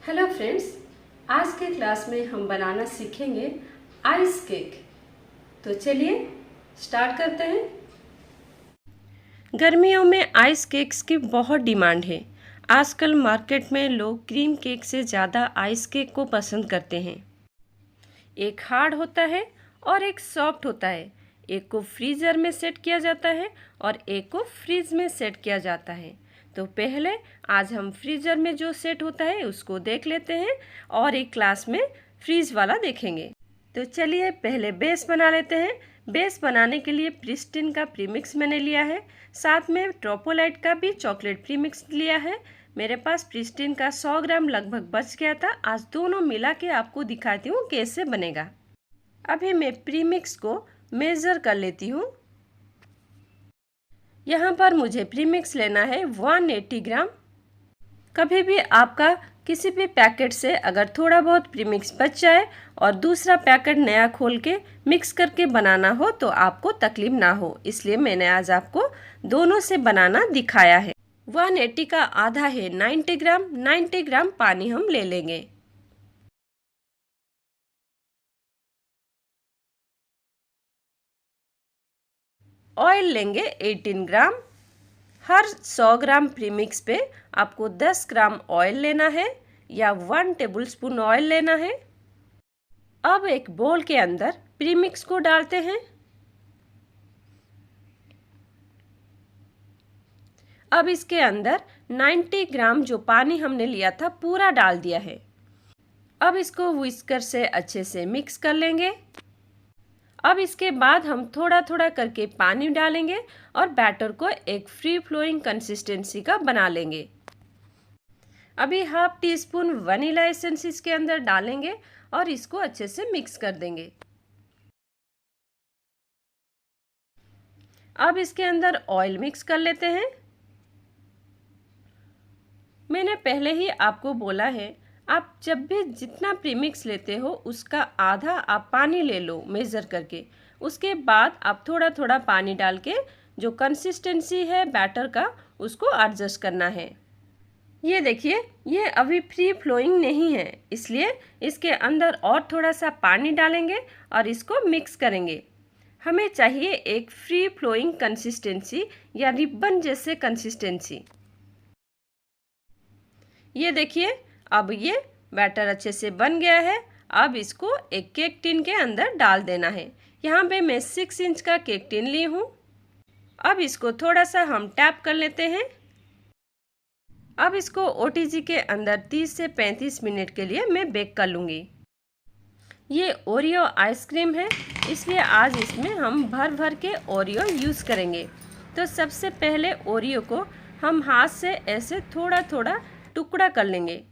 Hello friends, आज के class में हम बनाना सीखेंगे आइस केक। तो चलिए स्टार्ट करते हैं। गर्मियों में आइस केक्स की बहुत डिमांड है। आजकल मार्केट में लोग क्रीम केक से ज़्यादा आइस केक को पसंद करते हैं। एक हार्ड होता है और एक सॉफ्ट होता है। एक को फ्रीज़र में सेट किया जाता है और एक को फ्रीज में सेट किया जाता है। तो पहले आज हम फ्रीज़र में जो सेट होता है उसको देख लेते हैं और एक क्लास में फ्रीज वाला देखेंगे। तो चलिए पहले बेस बना लेते हैं। बेस बनाने के लिए प्रिस्टीन का प्रीमिक्स मैंने लिया है, साथ में ट्रोपोलाइट का भी चॉकलेट प्रीमिक्स लिया है। मेरे पास प्रिस्टीन का 100 ग्राम लगभग बच गया था। आज दोनों मिला के आपको दिखाती हूँ कैसे बनेगा। अभी मैं प्रीमिक्स को मेज़र कर लेती हूँ। यहाँ पर मुझे प्रीमिक्स लेना है 180 ग्राम। कभी भी आपका किसी भी पैकेट से अगर थोड़ा बहुत प्रीमिक्स बच जाए और दूसरा पैकेट नया खोल के मिक्स करके बनाना हो तो आपको तकलीफ ना हो, इसलिए मैंने आज आपको दोनों से बनाना दिखाया है। 180 का आधा है 90 ग्राम। 90 ग्राम पानी हम ले लेंगे। ऑयल लेंगे 18 ग्राम। हर 100 ग्राम प्रीमिक्स पे आपको 10 ग्राम ऑयल लेना है या 1 टेबलस्पून ऑयल लेना है। अब एक बोल के अंदर प्रीमिक्स को डालते हैं। अब इसके अंदर 90 ग्राम जो पानी हमने लिया था पूरा डाल दिया है। अब इसको व्हिस्कर से अच्छे से मिक्स कर लेंगे। अब इसके बाद हम थोड़ा थोड़ा करके पानी डालेंगे और बैटर को एक फ्री फ्लोइंग कंसिस्टेंसी का बना लेंगे। अभी half tea spoon vanilla essence इसके अंदर डालेंगे और इसको अच्छे से मिक्स कर देंगे। अब इसके अंदर ऑयल मिक्स कर लेते हैं। मैंने पहले ही आपको बोला है, आप जब भी जितना प्रीमिक्स लेते हो उसका आधा आप पानी ले लो मेज़र करके। उसके बाद आप थोड़ा थोड़ा पानी डाल के जो कंसिस्टेंसी है बैटर का उसको एडजस्ट करना है। ये देखिए, ये अभी फ्री फ्लोइंग नहीं है, इसलिए इसके अंदर और थोड़ा सा पानी डालेंगे और इसको मिक्स करेंगे। हमें चाहिए एक फ्री फ्लोइंग कंसिस्टेंसी या रिबन जैसे कंसिस्टेंसी। ये देखिए, अब ये बैटर अच्छे से बन गया है। अब इसको एक केक टिन के अंदर डाल देना है। यहाँ पे मैं 6 इंच का केक टिन ली हूँ। अब इसको थोड़ा सा हम टैप कर लेते हैं। अब इसको ओटीजी के अंदर 30 से 35 मिनट के लिए मैं बेक कर लूँगी। ये ओरियो आइसक्रीम है, इसलिए आज इसमें हम भर भर के ओरियो यूज़ करेंगे। तो सबसे पहले ओरियो को हम हाथ से ऐसे थोड़ा थोड़ा टुकड़ा कर लेंगे।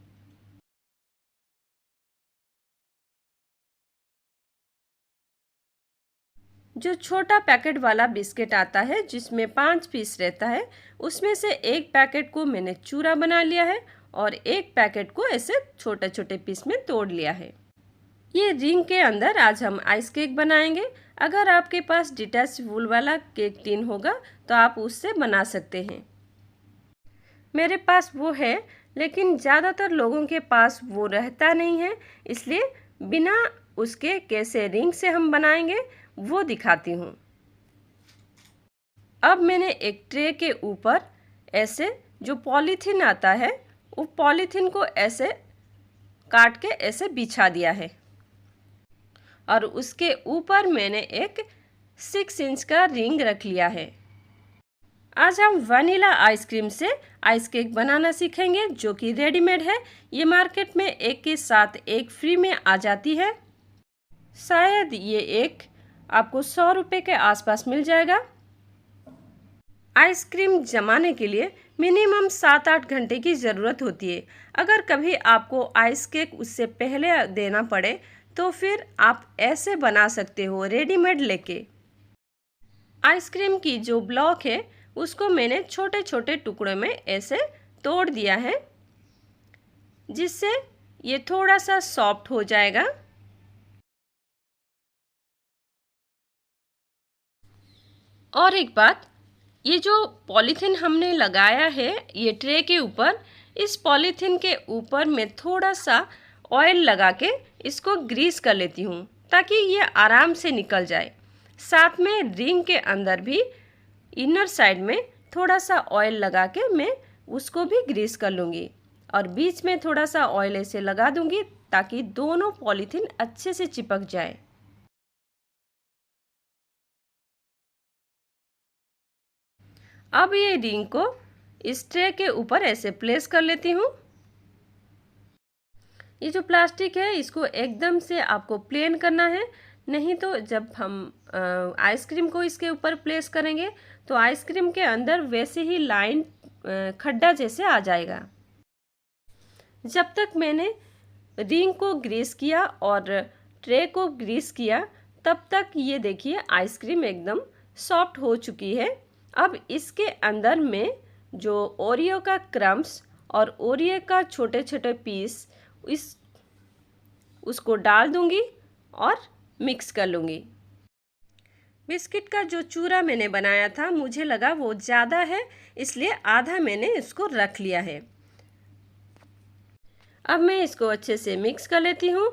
जो छोटा पैकेट वाला बिस्किट आता है जिसमें 5 पीस रहता है, उसमें से एक पैकेट को मैंने चूरा बना लिया है और एक पैकेट को ऐसे छोटे छोटे पीस में तोड़ लिया है। ये रिंग के अंदर आज हम आइस केक बनाएंगे। अगर आपके पास डिटैचेबल वाला केक टिन होगा तो आप उससे बना सकते हैं। मेरे पास वो है, लेकिन ज़्यादातर लोगों के पास वो रहता नहीं है, इसलिए बिना उसके कैसे रिंग से हम बनाएंगे वो दिखाती हूँ। अब मैंने एक ट्रे के ऊपर ऐसे जो पॉलीथीन आता है वो पॉलीथीन को ऐसे काट के ऐसे बिछा दिया है और उसके ऊपर मैंने एक 6 इंच का रिंग रख लिया है। आज हम वनीला आइसक्रीम से आइस केक बनाना सीखेंगे जो कि रेडीमेड है। ये मार्केट में एक के साथ एक फ्री में आ जाती है। शायद ये एक आपको 100 रुपये के आसपास मिल जाएगा। आइसक्रीम जमाने के लिए मिनिमम 7-8 घंटे की ज़रूरत होती है। अगर कभी आपको आइस केक उससे पहले देना पड़े तो फिर आप ऐसे बना सकते हो रेडीमेड लेके। आइसक्रीम की जो ब्लॉक है उसको मैंने छोटे छोटे टुकड़ों में ऐसे तोड़ दिया है, जिससे ये थोड़ा सा सॉफ्ट हो जाएगा। और एक बात, ये जो पॉलीथीन हमने लगाया है ये ट्रे के ऊपर, इस पॉलीथीन के ऊपर मैं थोड़ा सा ऑयल लगा के इसको ग्रीस कर लेती हूँ ताकि ये आराम से निकल जाए। साथ में रिंग के अंदर भी इनर साइड में थोड़ा सा ऑयल लगा के मैं उसको भी ग्रीस कर लूँगी और बीच में थोड़ा सा ऑयल ऐसे लगा दूँगी ताकि दोनों पॉलीथीन अच्छे से चिपक जाए। अब ये रिंग को इस ट्रे के ऊपर ऐसे प्लेस कर लेती हूँ। ये जो प्लास्टिक है इसको एकदम से आपको प्लेन करना है, नहीं तो जब हम आइसक्रीम को इसके ऊपर प्लेस करेंगे तो आइसक्रीम के अंदर वैसे ही लाइन खड्डा जैसे आ जाएगा। जब तक मैंने रिंग को ग्रीस किया और ट्रे को ग्रीस किया तब तक ये देखिए आइसक्रीम एकदम सॉफ्ट हो चुकी है। अब इसके अंदर में जो ओरियो का क्रम्स और ओरियो का छोटे छोटे पीस उसको डाल दूंगी और मिक्स कर लूँगी। बिस्किट का जो चूरा मैंने बनाया था मुझे लगा वो ज़्यादा है, इसलिए आधा मैंने इसको रख लिया है। अब मैं इसको अच्छे से मिक्स कर लेती हूँ।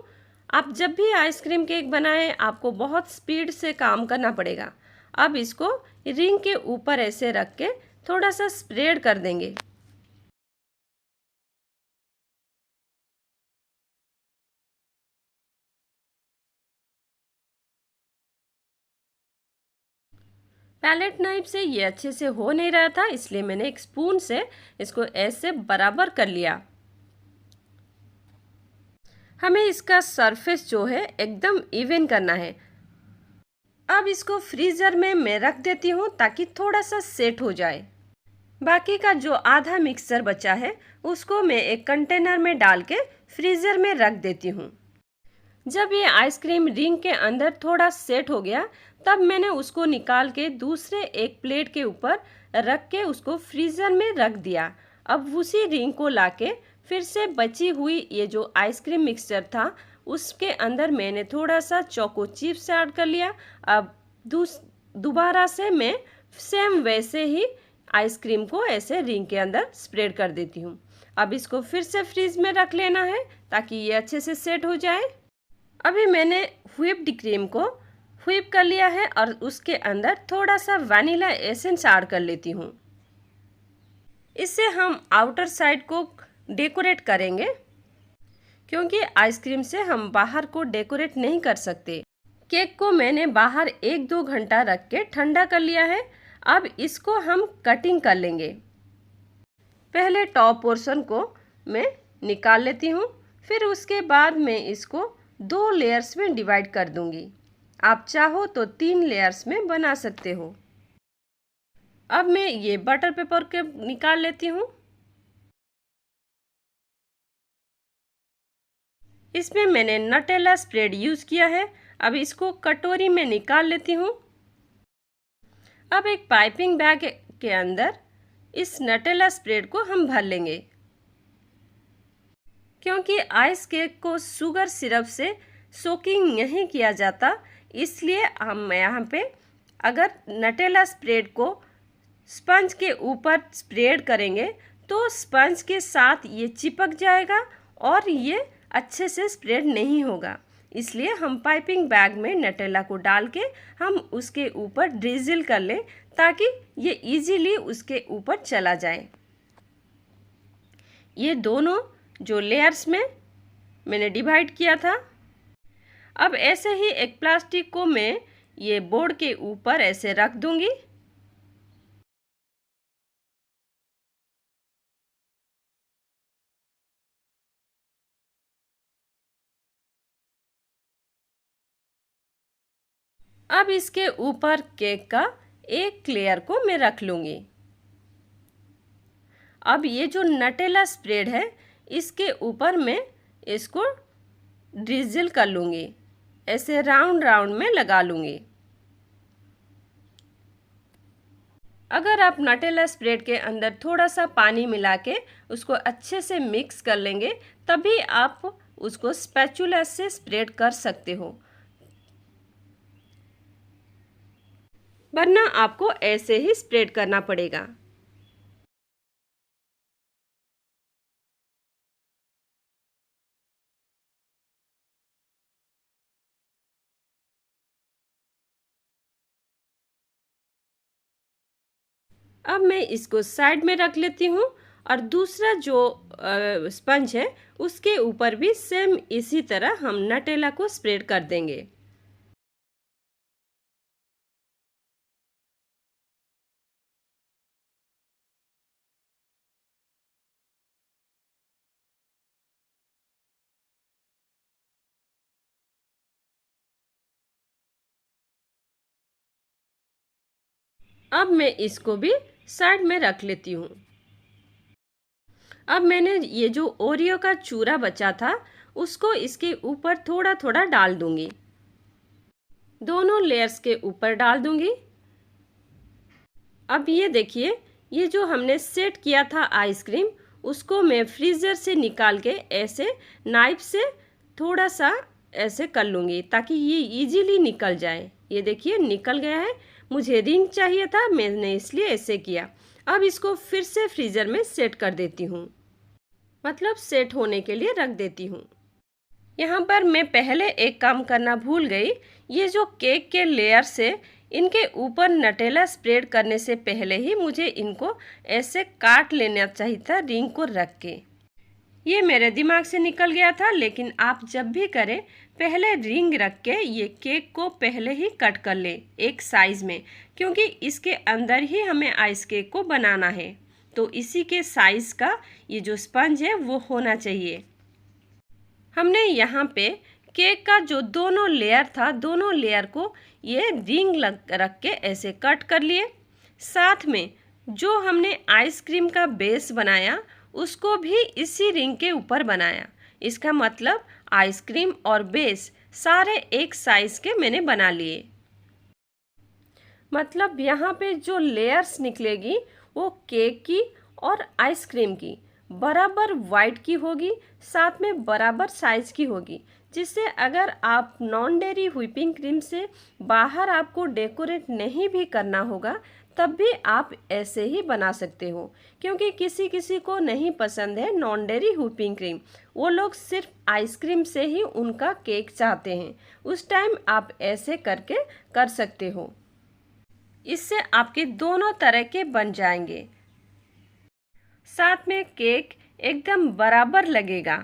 आप जब भी आइसक्रीम केक बनाएं आपको बहुत स्पीड से काम करना पड़ेगा। अब इसको रिंग के ऊपर ऐसे रख के थोड़ा सा स्प्रेड कर देंगे। पैलेट नाइफ से ये अच्छे से हो नहीं रहा था, इसलिए मैंने एक स्पून से इसको ऐसे बराबर कर लिया। हमें इसका सरफेस जो है एकदम इवन करना है। अब इसको फ्रीज़र में मैं रख देती हूँ ताकि थोड़ा सा सेट हो जाए। बाकी का जो आधा मिक्सचर बचा है उसको मैं एक कंटेनर में डाल के फ्रीज़र में रख देती हूँ। जब ये आइसक्रीम रिंग के अंदर थोड़ा सेट हो गया तब मैंने उसको निकाल के दूसरे एक प्लेट के ऊपर रख के उसको फ्रीज़र में रख दिया। अब उसी रिंग को लाके फिर से बची हुई ये जो आइसक्रीम मिक्सचर था उसके अंदर मैंने थोड़ा सा चोको चिप्स ऐड कर लिया। अब दोबारा से मैं सेम वैसे ही आइसक्रीम को ऐसे रिंग के अंदर स्प्रेड कर देती हूँ। अब इसको फिर से फ्रीज में रख लेना है ताकि ये अच्छे से सेट हो जाए। अभी मैंने व्हिप्ड क्रीम को व्हिप कर लिया है और उसके अंदर थोड़ा सा वनीला एसेंस ऐड कर लेती हूँ। इससे हम आउटर साइड को डेकोरेट करेंगे क्योंकि आइसक्रीम से हम बाहर को डेकोरेट नहीं कर सकते। केक को मैंने बाहर 1-2 घंटा रख के ठंडा कर लिया है। अब इसको हम कटिंग कर लेंगे। पहले टॉप पोर्शन को मैं निकाल लेती हूँ, फिर उसके बाद मैं इसको 2 लेयर्स में डिवाइड कर दूंगी। आप चाहो तो 3 लेयर्स में बना सकते हो। अब मैं ये बटर पेपर के निकाल लेती हूँ। इसमें मैंने नटेला स्प्रेड यूज़ किया है। अब इसको कटोरी में निकाल लेती हूँ। अब एक पाइपिंग बैग के अंदर इस नटेला स्प्रेड को हम भर लेंगे। क्योंकि आइस केक को शुगर सिरप से सोकिंग नहीं किया जाता, इसलिए हम यहाँ पे अगर नटेला स्प्रेड को स्पंज के ऊपर स्प्रेड करेंगे तो स्पंज के साथ ये चिपक जाएगा और ये अच्छे से स्प्रेड नहीं होगा। इसलिए हम पाइपिंग बैग में नटेला को डाल के हम उसके ऊपर ड्रिजिल कर लें ताकि ये इजीली उसके ऊपर चला जाए। ये दोनों जो लेयर्स में मैंने डिवाइड किया था, अब ऐसे ही एक प्लास्टिक को मैं ये बोर्ड के ऊपर ऐसे रख दूंगी। अब इसके ऊपर केक का एक लेयर को मैं रख लूँगी। अब ये जो नटेला स्प्रेड है इसके ऊपर मैं इसको ड्रिजिल कर लूँगी, ऐसे राउंड राउंड में लगा लूँगी। अगर आप नटेला स्प्रेड के अंदर थोड़ा सा पानी मिला के उसको अच्छे से मिक्स कर लेंगे तभी आप उसको स्पैचुला से स्प्रेड कर सकते हो, वरना आपको ऐसे ही स्प्रेड करना पड़ेगा। अब मैं इसको साइड में रख लेती हूँ और दूसरा जो स्पंज है उसके ऊपर भी सेम इसी तरह हम नटेला को स्प्रेड कर देंगे। अब मैं इसको भी साइड में रख लेती हूँ। अब मैंने ये जो ओरियो का चूरा बचा था उसको इसके ऊपर थोड़ा थोड़ा डाल दूंगी, दोनों लेयर्स के ऊपर डाल दूंगी। अब ये देखिए, ये जो हमने सेट किया था आइसक्रीम उसको मैं फ्रीज़र से निकाल के ऐसे नाइफ से थोड़ा सा ऐसे कर लूँगी ताकि ये इजीली निकल जाए। ये देखिए निकल गया है। मुझे रिंग चाहिए था, मैंने इसलिए ऐसे किया। अब इसको फिर से फ्रीज़र में सेट कर देती हूँ, मतलब सेट होने के लिए रख देती हूँ। यहाँ पर मैं पहले एक काम करना भूल गई। ये जो केक के लेयर से इनके ऊपर नटेला स्प्रेड करने से पहले ही मुझे इनको ऐसे काट लेना चाहिए था रिंग को रख के। ये मेरे दिमाग से निकल गया था, लेकिन आप जब भी करें पहले रिंग रख के ये केक को पहले ही कट कर ले एक साइज़ में, क्योंकि इसके अंदर ही हमें आइस केक को बनाना है। तो इसी के साइज़ का ये जो स्पंज है वो होना चाहिए। हमने यहाँ पे केक का जो दोनों लेयर था, दोनों लेयर को ये रिंग रख के ऐसे कट कर लिए। साथ में जो हमने आइसक्रीम का बेस बनाया उसको भी इसी रिंग के ऊपर बनाया। इसका मतलब आइसक्रीम और बेस सारे एक साइज के मैंने बना लिए। मतलब यहाँ पे जो लेयर्स निकलेगी वो केक की और आइसक्रीम की बराबर वाइट की होगी, साथ में बराबर साइज की होगी, जिससे अगर आप नॉन डेयरी व्हिपिंग क्रीम से बाहर आपको डेकोरेट नहीं भी करना होगा तब भी आप ऐसे ही बना सकते हो। क्योंकि किसी किसी को नहीं पसंद है नॉन डेयरी व्हिपिंग क्रीम, वो लोग सिर्फ आइसक्रीम से ही उनका केक चाहते हैं। उस टाइम आप ऐसे करके कर सकते हो, इससे आपके दोनों तरह के बन जाएंगे। साथ में केक एकदम बराबर लगेगा,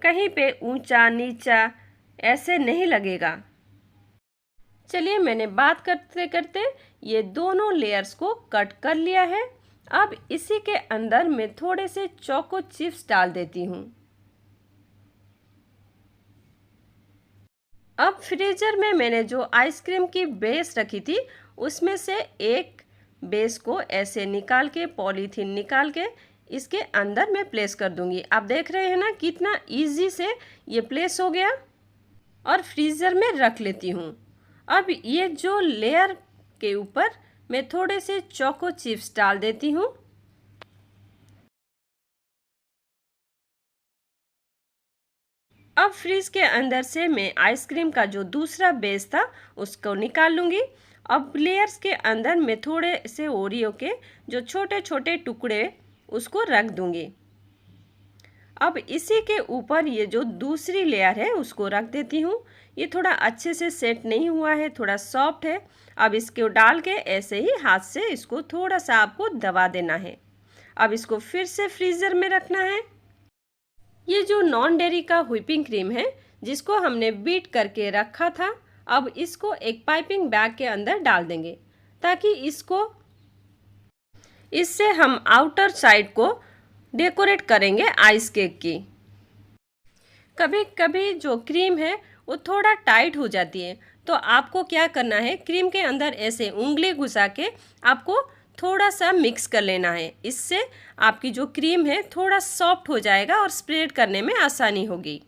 कहीं पे ऊंचा नीचा ऐसे नहीं लगेगा। चलिए, मैंने बात करते करते ये दोनों लेयर्स को कट कर लिया है। अब इसी के अंदर मैं थोड़े से चोको चिप्स डाल देती हूँ। अब फ्रीजर में मैंने जो आइसक्रीम की बेस रखी थी उसमें से एक बेस को ऐसे निकाल के, पॉलीथीन निकाल के इसके अंदर मैं प्लेस कर दूंगी। आप देख रहे हैं ना कितना इजी से ये प्लेस हो गया, और फ्रीज़र में रख लेती हूँ। अब ये जो लेयर के ऊपर मैं थोड़े से चोको चिप्स डाल देती हूँ। अब फ्रीज के अंदर से मैं आइसक्रीम का जो दूसरा बेस था उसको निकाल लूँगी। अब लेयर्स के अंदर मैं थोड़े से ओरियो के जो छोटे छोटे टुकड़े उसको रख दूँगी। अब इसी के ऊपर ये जो दूसरी लेयर है उसको रख देती हूँ। ये थोड़ा अच्छे से सेट नहीं हुआ है, थोड़ा सॉफ्ट है। अब इसको डाल के ऐसे ही हाथ से इसको थोड़ा सा आपको दबा देना है। अब इसको फिर से फ्रीज़र में रखना है। ये जो नॉन डेयरी का व्हिपिंग क्रीम है जिसको हमने बीट करके रखा था, अब इसको एक पाइपिंग बैग के अंदर डाल देंगे ताकि इससे हम आउटर साइड को डेकोरेट करेंगे आइस केक की। कभी कभी जो क्रीम है वो थोड़ा टाइट हो जाती है, तो आपको क्या करना है, क्रीम के अंदर ऐसे उंगली घुसा के आपको थोड़ा सा मिक्स कर लेना है। इससे आपकी जो क्रीम है थोड़ा सॉफ्ट हो जाएगा और स्प्रेड करने में आसानी होगी।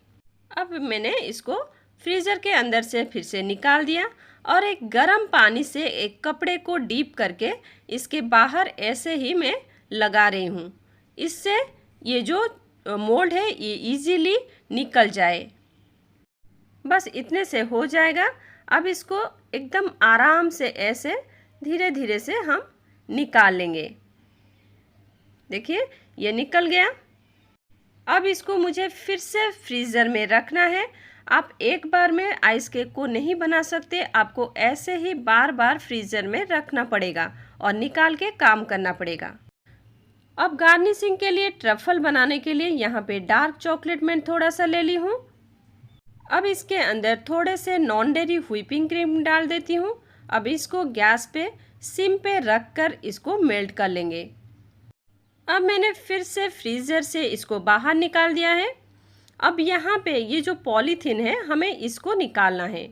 अब मैंने इसको फ्रीज़र के अंदर से फिर से निकाल दिया और एक गर्म पानी से एक कपड़े को डीप करके इसके बाहर ऐसे ही मैं लगा रही हूँ। इससे ये जो मोल्ड है ये इजीली निकल जाए। बस इतने से हो जाएगा। अब इसको एकदम आराम से ऐसे धीरे धीरे से हम निकाल लेंगे। देखिए ये निकल गया। अब इसको मुझे फिर से फ्रीज़र में रखना है। आप एक बार में आइस केक को नहीं बना सकते, आपको ऐसे ही बार बार फ्रीज़र में रखना पड़ेगा और निकाल के काम करना पड़ेगा। अब गार्निशिंग के लिए ट्रफल बनाने के लिए यहाँ पे डार्क चॉकलेट मैं थोड़ा सा ले ली हूँ। अब इसके अंदर थोड़े से नॉन डेयरी व्हिपिंग क्रीम डाल देती हूँ। अब इसको गैस पे सिम पे रख कर इसको मेल्ट कर लेंगे। अब मैंने फिर से फ्रीज़र से इसको बाहर निकाल दिया है। अब यहाँ पे ये जो पॉलीथीन है हमें इसको निकालना है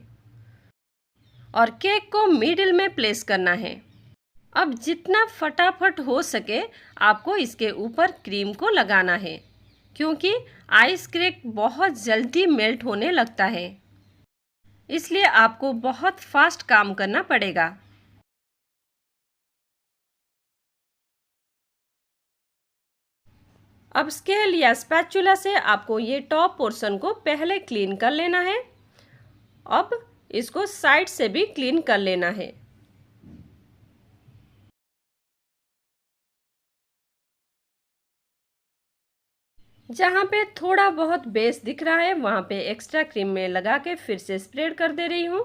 और केक को मिडिल में प्लेस करना है। अब जितना फटाफट हो सके आपको इसके ऊपर क्रीम को लगाना है, क्योंकि आइस केक बहुत जल्दी मेल्ट होने लगता है, इसलिए आपको बहुत फास्ट काम करना पड़ेगा। अब स्केल या स्पैचुला से आपको ये टॉप पोर्शन को पहले क्लीन कर लेना है। अब इसको साइड से भी क्लीन कर लेना है। जहाँ पे थोड़ा बहुत बेस दिख रहा है वहाँ पे एक्स्ट्रा क्रीम में लगा के फिर से स्प्रेड कर दे रही हूँ।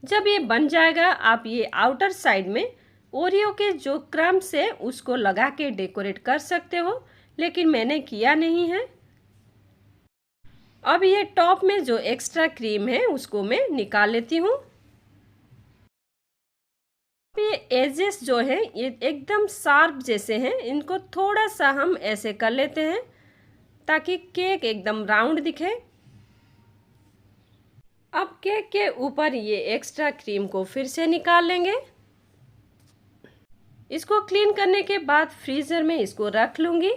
जब ये बन जाएगा आप ये आउटर साइड में ओरियो के जो क्रम्स है उसको लगा के डेकोरेट कर सकते हो, लेकिन मैंने किया नहीं है। अब ये टॉप में जो एक्स्ट्रा क्रीम है उसको मैं निकाल लेती हूँ। ये एजेस जो है ये एकदम शार्प जैसे हैं, इनको थोड़ा सा हम ऐसे कर लेते हैं ताकि केक एकदम राउंड दिखे। अब केक के ऊपर ये एक्स्ट्रा क्रीम को फिर से निकाल लेंगे। इसको क्लीन करने के बाद फ्रीज़र में इसको रख लूँगी।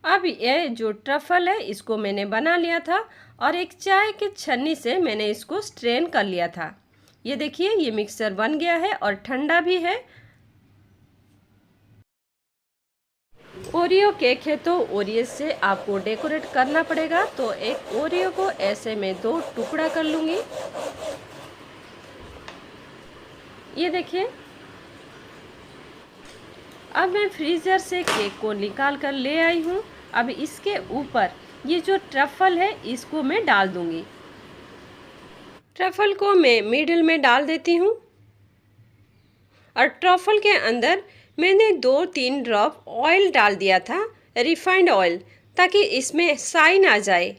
अब ये जो ट्रफल है इसको मैंने बना लिया था और एक चाय की छन्नी से मैंने इसको स्ट्रेन कर लिया था। ये देखिए ये मिक्सचर बन गया है और ठंडा भी है। ओरियो केक है तो ओरियो से आपको डेकोरेट करना पड़ेगा, तो एक ओरियो को ऐसे में 2 टुकड़ा कर लूँगी। ये देखिए अब मैं फ्रीज़र से केक को निकाल कर ले आई हूँ। अब इसके ऊपर ये जो ट्रफल है इसको मैं डाल दूँगी। ट्रफल को मैं मिडिल में डाल देती हूँ और ट्रफल के अंदर मैंने 2-3 ड्रॉप ऑयल डाल दिया था, रिफाइंड ऑयल, ताकि इसमें शाइन आ जाए।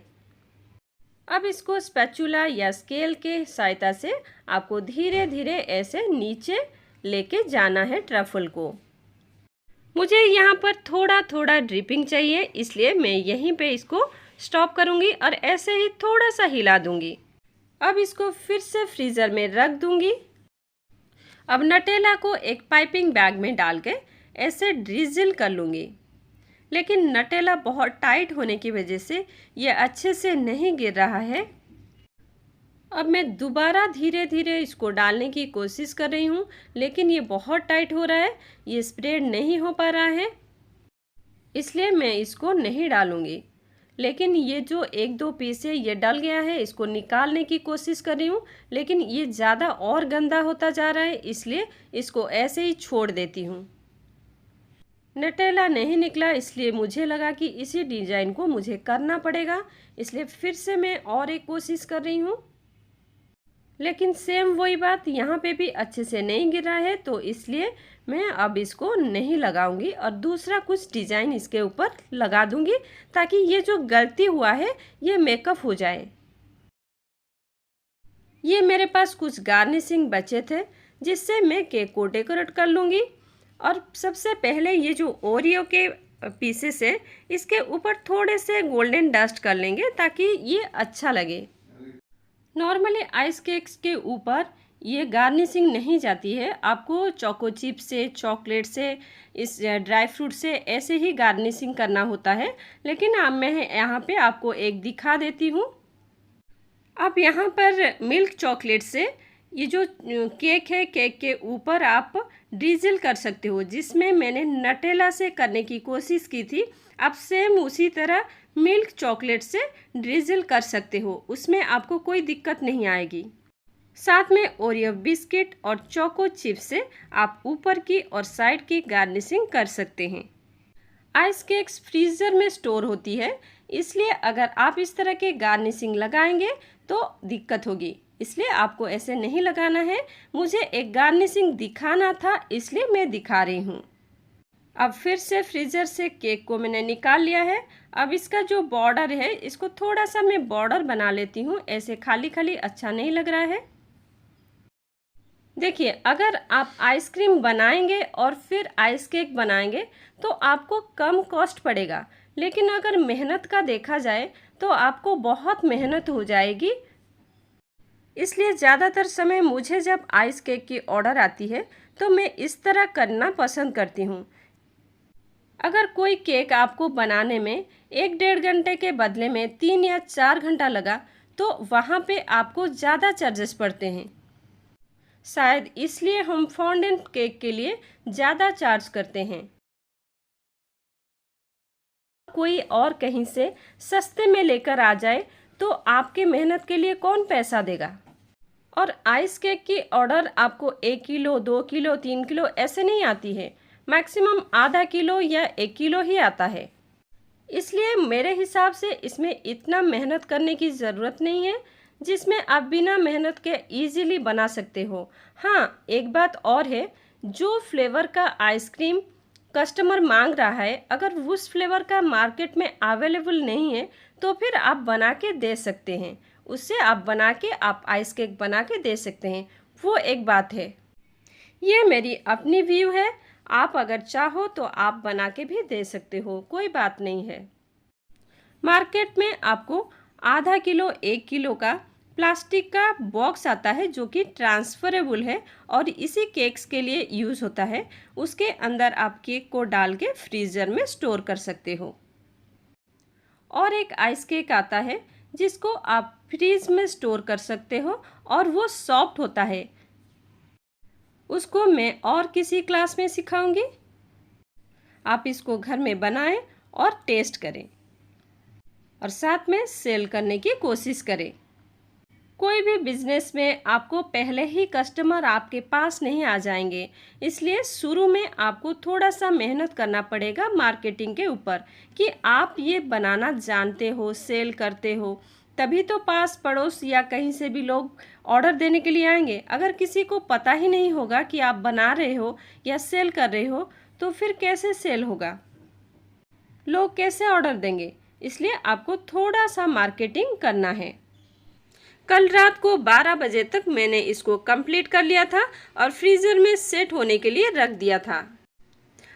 अब इसको स्पैचुला या स्केल के सहायता से आपको धीरे धीरे ऐसे नीचे लेके जाना है ट्रफल को। मुझे यहाँ पर थोड़ा थोड़ा ड्रिपिंग चाहिए, इसलिए मैं यहीं पे इसको स्टॉप करूँगी और ऐसे ही थोड़ा सा हिला दूँगी। अब इसको फिर से फ्रीज़र में रख दूँगी। अब नटेला को एक पाइपिंग बैग में डाल के ऐसे ड्रिज़ल कर लूँगी, लेकिन नटेला बहुत टाइट होने की वजह से ये अच्छे से नहीं गिर रहा है। अब मैं दोबारा धीरे धीरे इसको डालने की कोशिश कर रही हूँ, लेकिन ये बहुत टाइट हो रहा है, ये स्प्रेड नहीं हो पा रहा है, इसलिए मैं इसको नहीं डालूँगी। लेकिन ये जो 1-2 पीस है ये डल गया है, इसको निकालने की कोशिश कर रही हूँ, लेकिन ये ज़्यादा और गंदा होता जा रहा है, इसलिए इसको ऐसे ही छोड़ देती हूँ। नटेला नहीं निकला, इसलिए मुझे लगा कि इसी डिज़ाइन को मुझे करना पड़ेगा, इसलिए फिर से मैं और एक कोशिश कर रही हूँ। लेकिन सेम वही बात, यहाँ पे भी अच्छे से नहीं गिर रहा है, तो इसलिए मैं अब इसको नहीं लगाऊंगी और दूसरा कुछ डिज़ाइन इसके ऊपर लगा दूंगी, ताकि ये जो गलती हुआ है ये मेकअप हो जाए। ये मेरे पास कुछ गार्निशिंग बचे थे जिससे मैं केक को डेकोरेट कर लूँगी। और सबसे पहले ये जो ओरियो के पीसेस है इसके ऊपर थोड़े से गोल्डन डस्ट कर लेंगे ताकि ये अच्छा लगे। नॉर्मली आइस केक्स के ऊपर ये गार्निशिंग नहीं जाती है, आपको चोको चिप से, चॉकलेट से, इस ड्राई फ्रूट से ऐसे ही गार्निशिंग करना होता है। लेकिन अब मैं यहाँ पे आपको एक दिखा देती हूँ। अब यहाँ पर मिल्क चॉकलेट से ये जो केक है, केक के ऊपर आप ड्रिजल कर सकते हो, जिसमें मैंने नटेला से करने की कोशिश की थी। आप सेम उसी तरह मिल्क चॉकलेट से ड्रिजल कर सकते हो, उसमें आपको कोई दिक्कत नहीं आएगी। साथ में ओरियो बिस्किट और चोको चिप से आप ऊपर की और साइड की गार्निशिंग कर सकते हैं। आइस केक्स फ्रीज़र में स्टोर होती है, इसलिए अगर आप इस तरह के गार्निशिंग लगाएंगे तो दिक्कत होगी, इसलिए आपको ऐसे नहीं लगाना है। मुझे एक गार्निशिंग दिखाना था, इसलिए मैं दिखा रही हूँ। अब फिर से फ्रीज़र से केक को मैंने निकाल लिया है। अब इसका जो बॉर्डर है, इसको थोड़ा सा मैं बॉर्डर बना लेती हूँ। ऐसे खाली खाली अच्छा नहीं लग रहा है। देखिए, अगर आप आइसक्रीम बनाएंगे और फिर आइस केक बनाएंगे तो आपको कम कॉस्ट पड़ेगा, लेकिन अगर मेहनत का देखा जाए तो आपको बहुत मेहनत हो जाएगी। इसलिए ज़्यादातर समय मुझे जब आइस केक की ऑर्डर आती है तो मैं इस तरह करना पसंद करती हूँ। अगर कोई केक आपको बनाने में 1-1.5 घंटे के बदले में 3 या 4 घंटा लगा तो वहाँ पे आपको ज़्यादा चार्जेस पड़ते हैं। शायद इसलिए हम फॉन्डेंट केक के लिए ज़्यादा चार्ज करते हैं। कोई और कहीं से सस्ते में लेकर आ जाए तो आपके मेहनत के लिए कौन पैसा देगा। और आइस केक की ऑर्डर आपको 1 किलो, 2 किलो, 3 किलो ऐसे नहीं आती है। मैक्सिमम आधा किलो या 1 किलो ही आता है। इसलिए मेरे हिसाब से इसमें इतना मेहनत करने की ज़रूरत नहीं है, जिसमें आप बिना मेहनत के इजीली बना सकते हो। हाँ, एक बात और है, जो फ्लेवर का आइसक्रीम कस्टमर मांग रहा है, अगर उस फ्लेवर का मार्केट में अवेलेबल नहीं है तो फिर आप बना के दे सकते हैं। उससे आप बना के आप आइस केक बना के दे सकते हैं, वो एक बात है। ये मेरी अपनी व्यू है। आप अगर चाहो तो आप बना के भी दे सकते हो, कोई बात नहीं है। मार्केट में आपको आधा किलो 1 किलो का प्लास्टिक का बॉक्स आता है जो कि ट्रांसफरेबल है और इसी केक्स के लिए यूज़ होता है। उसके अंदर आप केक को डाल के फ्रीज़र में स्टोर कर सकते हो। और एक आइस केक आता है जिसको आप फ्रीज में स्टोर कर सकते हो और वो सॉफ्ट होता है। उसको मैं और किसी क्लास में सिखाऊंगी। आप इसको घर में बनाएं और टेस्ट करें और साथ में सेल करने की कोशिश करें। कोई भी बिजनेस में आपको पहले ही कस्टमर आपके पास नहीं आ जाएंगे, इसलिए शुरू में आपको थोड़ा सा मेहनत करना पड़ेगा मार्केटिंग के ऊपर कि आप ये बनाना जानते हो, सेल करते हो, तभी तो पास पड़ोस या कहीं से भी लोग ऑर्डर देने के लिए आएंगे। अगर किसी को पता ही नहीं होगा कि आप बना रहे हो या सेल कर रहे हो तो फिर कैसे सेल होगा, लोग कैसे ऑर्डर देंगे। इसलिए आपको थोड़ा सा मार्केटिंग करना है। कल रात को 12 बजे तक मैंने इसको कंप्लीट कर लिया था और फ्रीज़र में सेट होने के लिए रख दिया था।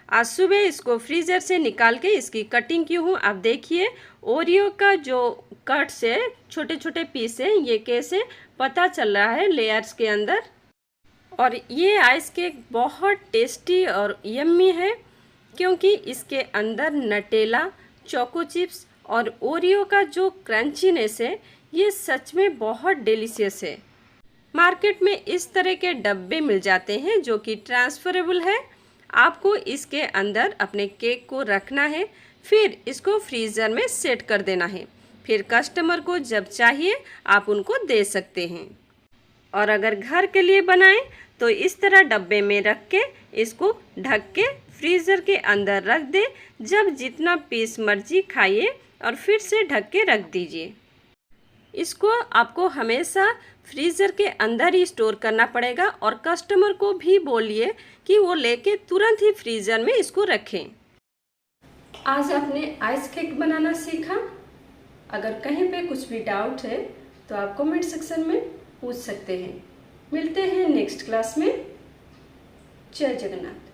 आज सुबह इसको फ्रीज़र से निकाल के इसकी कटिंग की हूँ। आप देखिए, ओरियो का जो कट्स है, छोटे छोटे पीस है, ये कैसे पता चल रहा है लेयर्स के अंदर। और ये आइस केक बहुत टेस्टी और यम्मी है क्योंकि इसके अंदर नटेला, चोको चिप्स और ओरियो का जो क्रंचीनेस है, ये सच में बहुत डिलीशियस है। मार्केट में इस तरह के डब्बे मिल जाते हैं जो कि ट्रांसफरेबल है। आपको इसके अंदर अपने केक को रखना है, फिर इसको फ्रीज़र में सेट कर देना है। फिर कस्टमर को जब चाहिए आप उनको दे सकते हैं। और अगर घर के लिए बनाएं तो इस तरह डब्बे में रख के इसको ढक के फ्रीज़र के अंदर रख दें। जब जितना पीस मर्जी खाइए और फिर से ढक के रख दीजिए। इसको आपको हमेशा फ्रीज़र के अंदर ही स्टोर करना पड़ेगा और कस्टमर को भी बोलिए कि वो लेके तुरंत ही फ्रीज़र में इसको रखें। आज आपने आइस केक बनाना सीखा। अगर कहीं पे कुछ भी डाउट है तो आप कमेंट सेक्शन में पूछ सकते हैं। मिलते हैं नेक्स्ट क्लास में। जय जगन्नाथ।